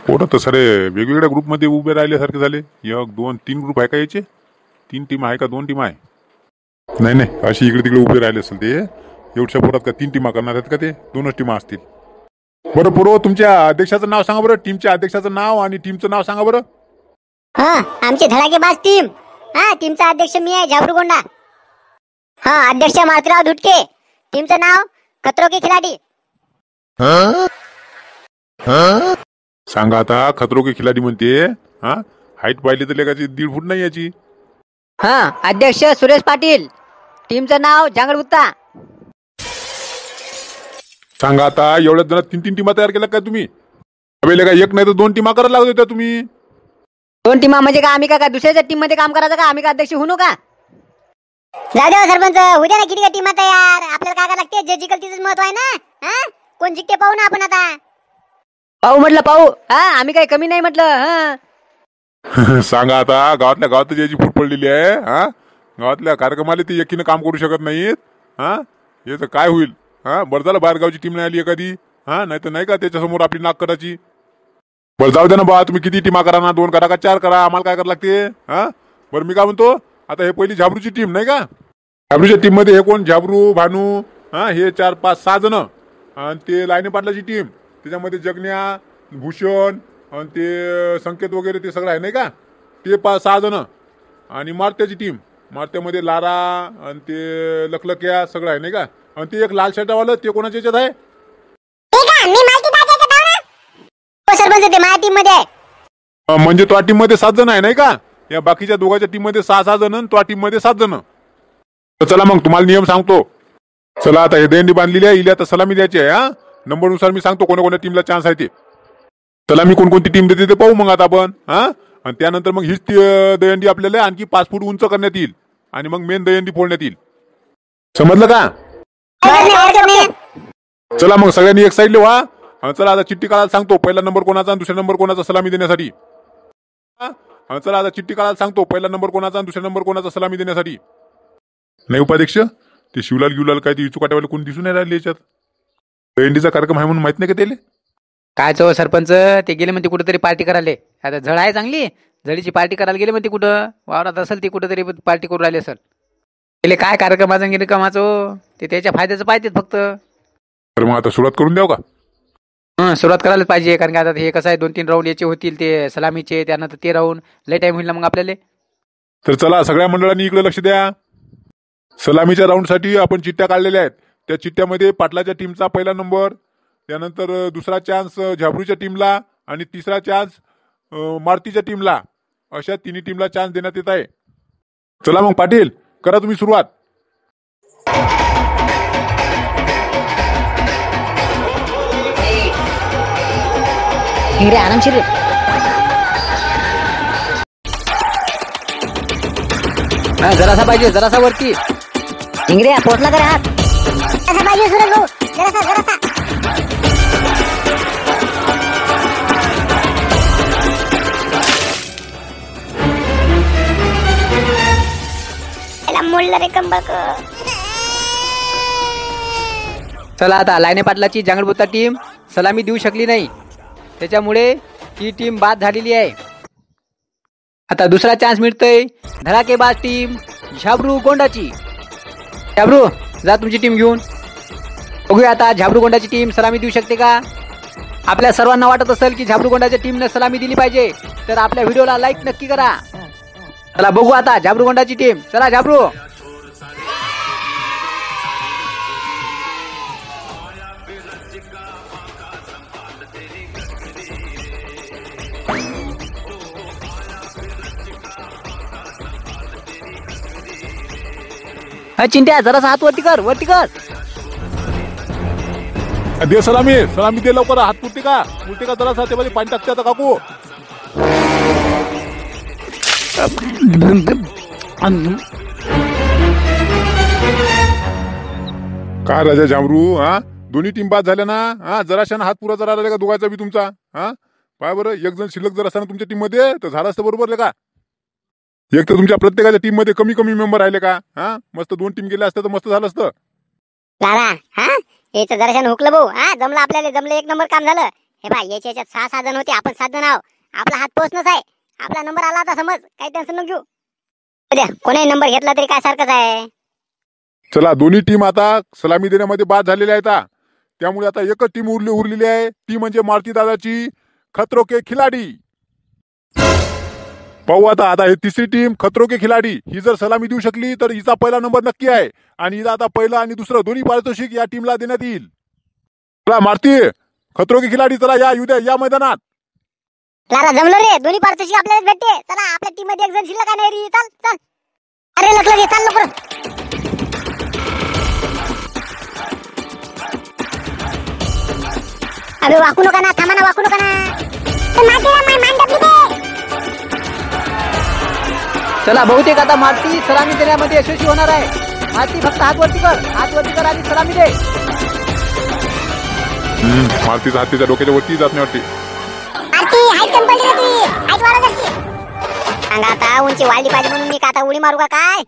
पोरं तर सारे वेगवेगळ्या ग्रुपमध्ये उभे राहिल्यासारखे झाले. 1 2 3 ग्रुप आहे का याचे? 3 टीम आहे का 2 टीम आहे? नाही नाही, अशी इकडे तिकडे उभे राहिले असेल ते. एवढ्या पोरात का 3 टीमा करणार आहेत का ते? 2च टीमा असतील. बरं पोरो, तुमच्या अध्यक्षाचं नाव सांगा बरं. टीमच्या अध्यक्षाचं नाव आणि टीमचं नाव सांगा बरं. हा, आमची धडाकेबाज टीम. हा, टीमचा अध्यक्ष मी आहे, झाबरूगोंडा. हा, अध्यक्ष मारुतीराव धुटके. टीमचं नाव खतरो के खिलाडी. सांगा आता. खतरो के खिलाडी म्हणते. हा, हाईट पाहिली तर लेखाची 1.5 फूट नाही याची. हा, अध्यक्ष सुरेश पाटील. टीमचं नाव जांगडगुत्ता. सांगा आता. एवढ्याच जणात 3 टीमा तयार केल्या काय तुम्ही? अबे लेका, 1 नाही तर 2 टीमा करायला लागत होत्या तुम्ही. 2 टीमा म्हणजे का आम्ही का दुसऱ्याच्या टीम मध्ये काम करायचं का? आम्ही का अध्यक्ष होऊ का? जाऊ दे सरपंच, उद्या ना किती का टीमा तयार. आपल्याला काय काय लागते? जे जिंकल तिचंच महत्व आहे ना. हा, कोण जिंकते पाहू ना आपण आता. पाहू म्हटलं पाहू. हा, आम्ही काही कमी नाही म्हटलं. हा, सांगा आता. गावातल्या गावातच याची फूट पडलेली आहे. हा, गावातल्या कार्यक्रमाला ती एकीनं काम करू शकत नाहीत. हा, याचं काय होईल? हा, बरं झालं बाहेर गावची टीम नाही आली एखादी. हा, नाही तर नाही का त्याच्यासमोर आपली नाक करायची. बरं जाऊ दे ना बा. तुम्ही किती टीमा करा ना, 2 करा का 4 करा, आम्हाला काय करावं लागते? हा, बरं मी काय म्हणतो, आता हे पहिली झाबरूची टीम नाही का? झाबरूच्या टीम मध्ये हे कोण? झाबरू, भानू, हा, हे 4 5 6 जण. आणि ते लाईने पाटलाची टीम. त्याच्यामध्ये जगन्या, भूषण आणि ते संकेत वगैरे ते सगळं आहे नाही का? ते 6 जण. आणि मारत्याची टीम. मारत्यामध्ये लारा आणि ते लखलक्या सगळं आहे नाही का? आणि ते एक लाल शर्टावालं, ते कोणाच्या याच्यात आहे? सरपंच ते माझ्या टीम मध्ये आहे. म्हणजे तो टीम मध्ये 7 जण आहे नाही का? या बाकीच्या दोघांच्या टीम मध्ये 6 जण आणि तो टीम मध्ये 7 जण. तर चला मग तुम्हाला नियम सांगतो. चला आता हे दंडी बांधलेली आहे. इला आता सलामी द्यायची आहे. हा, नंबरनुसार मी सांगतो कोणत्या टीमला चान्स आहे ते. चला मी कोणकोणती टीम देते ते पाहू मग आता आपण. हा, आणि त्यानंतर मग हीच दहीहंडी आपल्याला आणखी 5 फूट उंच करण्यात येईल. आणि मग मेन दहीहंडी फोडण्यात येईल. समजलं का? चला मग सगळ्यांनी एक साईडला व्हा. चला आता चिठ्ठी काढायला सांगतो. पहिला नंबर कोणाचा आणि दुसरा नंबर कोणाचा सलामी देण्यासाठी. चला आता चिठ्ठी काढायला सांगतो. पहिला नंबर कोणाचा आणि दुसरा नंबर कोणाचा सलामी देण्यासाठी. नाही उपाध्यक्ष, ते शिवलाल गिवलाल काय ते इचुकाट्यावाले कोणी दिसून नाही राहिले याच्यात. दहीहंडीचा कार्यक्रम आहे म्हणून माहित नाही का त्याले? काय चो सरपंच, ते गेले म्हणते कुठेतरी पार्टी करायला. आता झड आहे चांगली, झडीची पार्टी करायला गेले म्हणते. कुठं वावरात असेल ती कुठेतरी पार्टी करून राहिली असेल. गेले काय कार्यक्रमाचं गेले कामाचं, ते त्याच्या फायद्याचं पाहिजेत फक्त. तर मग आता सुरुवात करून द्याव का? सुरुवात करायलाच पाहिजे. कारण की आता हे कसं आहे, 2-3 राऊंड याचे होतील ते सलामीचे, त्यानंतर ते राऊंड लय टाइम होईल ना मग आपल्याला. तर चला सगळ्या मंडळांनी इकडे लक्ष द्या. सलामीच्या राऊंडसाठी आपण चिठ्ठ्या काढलेल्या आहेत. त्या चिठ्ठ्यामध्ये पाटलाच्या टीमचा पहिला नंबर, त्यानंतर दुसरा चान्स झाबरूच्या टीमला आणि तिसरा चान्स मारुतीच्या टीमला, अशा 3 टीमला चान्स देण्यात येत आहे. चला मग पाटील, करा तुम्ही सुरुवात. रे आरामशीर रे. जरासा पाहिजे, जरासा वरती. इंग्रिया पोचला कर हात. जरासा पाहिजे सुरेश भाऊ, जरासा. मोडला रे कंबक. चला आता लाईने पाटलाची जांगडबुत्ता टीम सलामी देऊ शकली नाही, त्याच्यामुळे ही टीम बाद झालेली आहे. आता दुसरा चान्स मिळतोय धडाकेबाज टीम झाबरूगोंडाची. झाबरू, जा तुमची टीम घेऊन. बघूया आता झाबरूगोंडाची टीम सलामी देऊ शकते का? आपल्या सर्वांना वाटत असेल की झाबरूगोंडाच्या टीमने सलामी दिली पाहिजे, तर आपल्या व्हिडिओला लाईक नक्की करा. चला बघू आता झाबरूगोंडाची टीम. चला झाबरू. चिंट्या, जरासा हात वरती कर, वरती कर. दे सलामी दे लवकर. हात पुरते का जरासा, त्यामध्ये पाणी टाकते आता काकू. काय राजा झाबरू, हा दोन्ही टीम बाद झाल्या ना. हा, जराशानं हात पुरा जरा राहिला का दोघांचा बी तुमचा? हा, पाय बरं, एक जण शिल्लक जर असताना तुमच्या टीम मध्ये तर झालं असतं बरोबर का? एक तर तुमच्या प्रत्येकाच्या टीम मध्ये कमी मेंबर राहिले का? हा, मस्त 2 टीम गेल्या असतं तर मस्त झालं असतं. लाला, हा याचं जराशानं हुकलं भाऊ. हा, जमलं आपल्याला, जमलं. 1 नंबर काम झालं. हे बा याच्यात 6 जण होते, आपण 7 जण आहो. आपला हात पोचणच आहे. आपला नंबर आला आता समज, काही टेन्शन नको घेऊ. उद्या कोणाही नंबर घेतला तरी काय सारखंच आहे. चला दोन्ही टीम आता सलामी देण्यामध्ये बाद झालेल्या आहेत. त्यामुळे आता एकच टीम उरलेली आहे, ती म्हणजे मारुती दादाची खतरो के खिलाडी. पाहू आता हे तिसरी टीम खतरो के खिलाडी ही जर सलामी देऊ शकली तर हिचा पहिला नंबर नक्की आहे आणि हिचा आता पहिला आणि दुसरं दोन्ही पारितोषिक या टीमला देण्यात येईल. चला मारुती खतरो के खिलाडी, चला या उद्या या मैदानात. लारा जमलो रे, दोन्ही पारितोषिक आपल्याला भेटते. चला आपल्या टीम मध्ये एक जण शिल्लक आहे रे. चल चल, अरे लकलं घे, चाल लवकर. अरे वाकू नका ना, थांबा ना, वाकू नका ना. चला बहुतेक आता मारुती सलामी देण्यामध्ये यशस्वी होणार आहे. मारुती फक्त हात वरती कर आणि सलामी दे. मारुतीचा हात तिच्या डोक्याच्या वरती जात नाही वाटते. सांगा आता उंची वाढली पाहिजे म्हणून मी का आता उडी मारू का काय?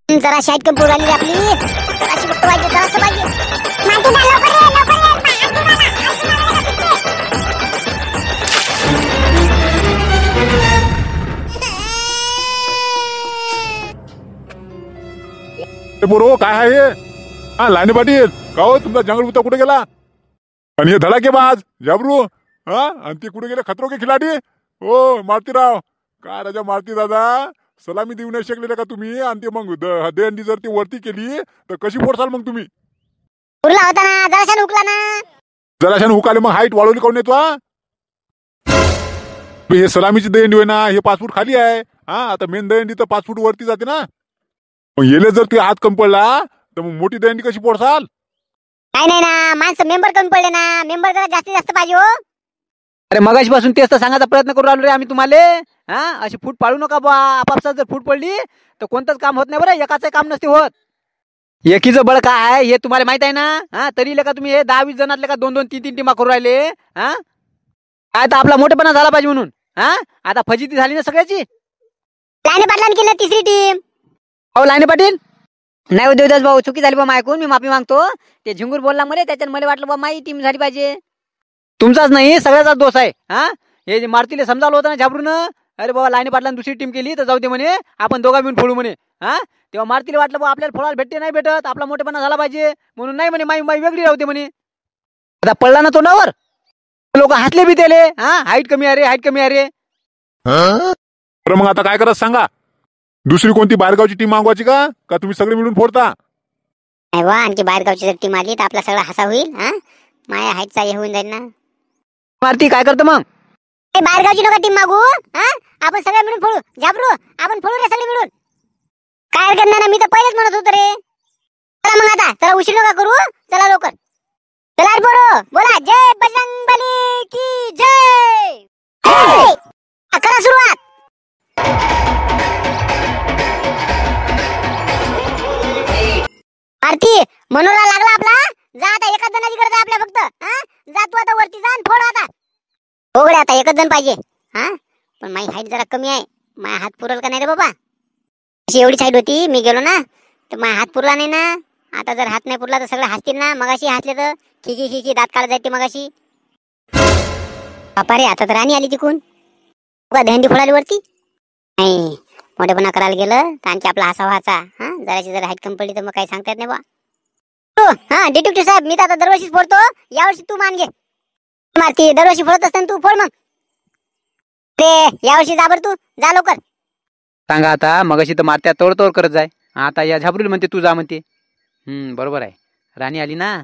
जरा शाईट कम पुराली आपली, जराशी फक्त पाहिजे, जरासं पाहिजे. बरोबर काय आहे हे? हा लाईने पाटील का हो, तुमचा जंगल बुता कुठे गेला? आणि हे धडाकेबाज झाबरू, हा आणि ते कुठे गेले खतरो के खिलाडी? हो मारुतीराव, काय राजा मारुती दादा, सलामी देऊ नाही शकले का तुम्ही? आणि ते मग दहीहंडी जर ती वरती केली तर कशी फोडसाल मग तुम्ही? उरला होता ना, जराशाने हुकला ना. जराशाने हुकाले मग हाईट वाढवली कोण येतो? हे सलामीची दहीहंडी होय ना, हे 5 फूट खाली आहे. हा आता मेन दहीहंडी तर 5 फूट वरती जाते ना. मग येले जर ते हात कम पडला तर मग मोठी दहीहंडी कशी फोडसाल? नाही ना, माणसं मेंबर कमी पडले ना, मेंबर जरा जास्त पाहिजे हो. अरे मगाशीपासून तेच तर सांगायचा प्रयत्न करू राहिलो रे आम्ही तुम्हाला. हा अशी फूट पाडू नका बा. आपापसात जर फूट पडली तर कोणतंच काम होत नाही बरं, एकाचं काम नसते होत. एकीचं बळ काय आहे हे तुम्हाला माहित आहे ना. हा तरी का तुम्ही हे 10-20 जणातले का 2-2, 3-3 टीमा करू राहिले. हा काय तर आपला मोठेपणा झाला पाहिजे म्हणून. हा आता फजिती झाली ना सगळ्याची. लाईने पाटलांनी केलं तिसरी टीम. हो लाईने पाटील, नाही उद्योगदास भाऊ, चुकी झाली बा ऐकून, मी माफी मागतो. ते झिंगूर बोलला मला, त्याच्यात मला वाटलं बा माई टीम झाली पाहिजे. तुमचाच नाही सगळ्याचाच दोष आहे. हा हे जे मारुतीला समजावलं होतं ना झाबरून, अरे बाबा लाईने पाटलांनी दुसरी टीम केली तर जाऊ दे म्हणे, आपण दोघा मिळून फोडू म्हणे. हा तेव्हा मारुतीला वाटलं बा आपल्याला फोडायला भेटते, नाही भेटत, आपला मोठेपणा झाला पाहिजे म्हणून नाही म्हणे, माई वेगळी राहते म्हणे. आता पडला ना तोंडावर, लोक हसले बी त्याले. हा हाईट कमी आहे रे, हाईट कमी आहे रे. तर मग आता काय करत सांगा? दुसरी कोणती बाहेरगावची टीम मागवायची का तुम्ही सगळे मिळून फोडता? नाही वा, आणखी बाहेरगावची जर टीम आली तर आपला सगळा हसा होईल. हा माझ्या हाईटचा हे होऊन जाईल ना. मारुती काय करतो मग? बाहेरगावची नका टीम मागू. हा आपण सगळे मिळून फोडू. झाबरू आपण फोडू रे सगळे मिळून. काय हरकत नाही ना, मी तर पहिलेच म्हणत होतो रे. चला मग आता, चला उशीर नका करू, चला लवकर. चला बरो बोला, जय बजरंगबली की जय. करा सुरुवात. आरती मनोरा लागला आपला. जा आता, एकाच जणाची गरज आहे आपल्या फक्त. हा जा तू आता वरती, जा फोड आता. हो गड्या, आता एकच जण पाहिजे. हा पण माझी हाईट जरा कमी आहे, माझा हात पुरल का नाही रे बाबा? अशी एवढी हाईट होती, मी गेलो ना तर माझा हात पुरला नाही ना. आता जर हात नाही पुरला तर सगळे हसतील ना. मगाशी हसले तर खिकी दात काढत जायचे मगाशी. बापा रे, आता तर राणी आली तिकून. दहंडी फोडाली वरती. नाही मोठेपणा करायला गेलं तर आणखी आपला हसा व्हायचा. हा जराशी जर हाईट कमी पडली तर मग काही सांगता येत नाही बा. हा डिटेक्टिव्ह साहेब, मी तर आता दरवर्षीच फोडतो, यावर्षी तू मान घे. मारती दरवर्षी फोडत असताना तू फोड मग. ते यावर्षी जा बरं, तू जा लवकर. सांगा आता, मगाशी तर मारत्या तोड करत जाय, आता या झाबरूल म्हणते तू जा म्हणते. बरोबर आहे. राणी आली ना,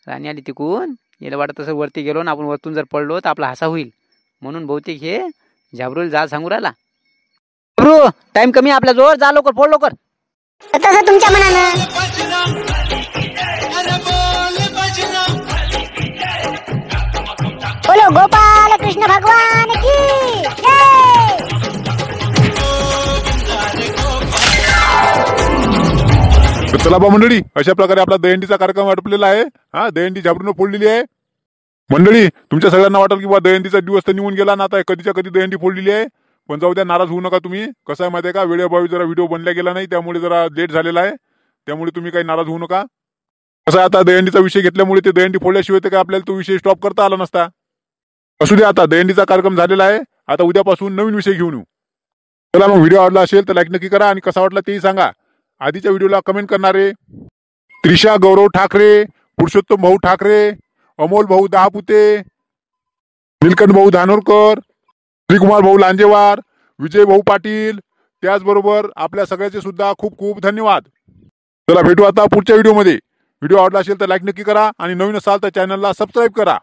राणी आली तिकून. याला वाटत तसं वरती गेलो ना आपण, वरतून जर पडलो तर आपला हसा होईल म्हणून बहुतेक हे झाबरूल जा सांगू राहिला. झाबरू टाइम कमी आपल्या जवळ, जा लवकर, फोड लवकर. तसं तुमच्या मनानं. बोलो गोपाल कृष्ण भगवान की जय. चला बा मंडळी, अशा प्रकारे आपला दहीहंडीचा कार्यक्रम आटपलेला आहे. हा दहीहंडी झाबरून फोडलेली आहे. मंडळी तुमच्या सगळ्यांना वाटेल की बा दहीहंडीचा दिवस तर निघून गेला ना, आता कधीच्या कधी दहीहंडी फोडलेली आहे. पण जाऊ द्या, नाराज होऊ नका तुम्ही. कसं आहे माहिती आहे का, वेळेअभावी जरा व्हिडिओ बनला गेला नाही, त्यामुळे जरा लेट झालेला आहे. त्यामुळे तुम्ही काही नाराज होऊ नका. कसं आता दहीहंडीचा विषय घेतल्यामुळे ते दहीहंडी फोडल्याशिवाय ते काय आपल्याला तो विषय स्टॉप करता आला नसता. असू दे, आता दहीहंडीचा कार्यक्रम झालेला आहे. आता उद्यापासून नवीन विषय घेऊन येऊ. चला मग, व्हिडिओ आवडला असेल तर लाईक नक्की करा आणि कसा वाटला तेही सांगा. आधीच्या व्हिडिओला कमेंट करणारे त्रिशा गौरव ठाकरे, पुरुषोत्तम भाऊ ठाकरे, अमोल भाऊ दहापुते, निलकंठ भाऊ धानोरकर, श्रीकुमार भाऊ लांजेवार, विजय भाऊ पाटील, त्याचबरोबर आपल्या सगळ्याचे सुद्धा खूप खूप धन्यवाद. चला भेटू आता पुढच्या व्हिडिओमध्ये. व्हिडिओ आवडला असेल तर लाईक नक्की करा आणि नवीन असाल तर चॅनलला सबस्क्राईब करा.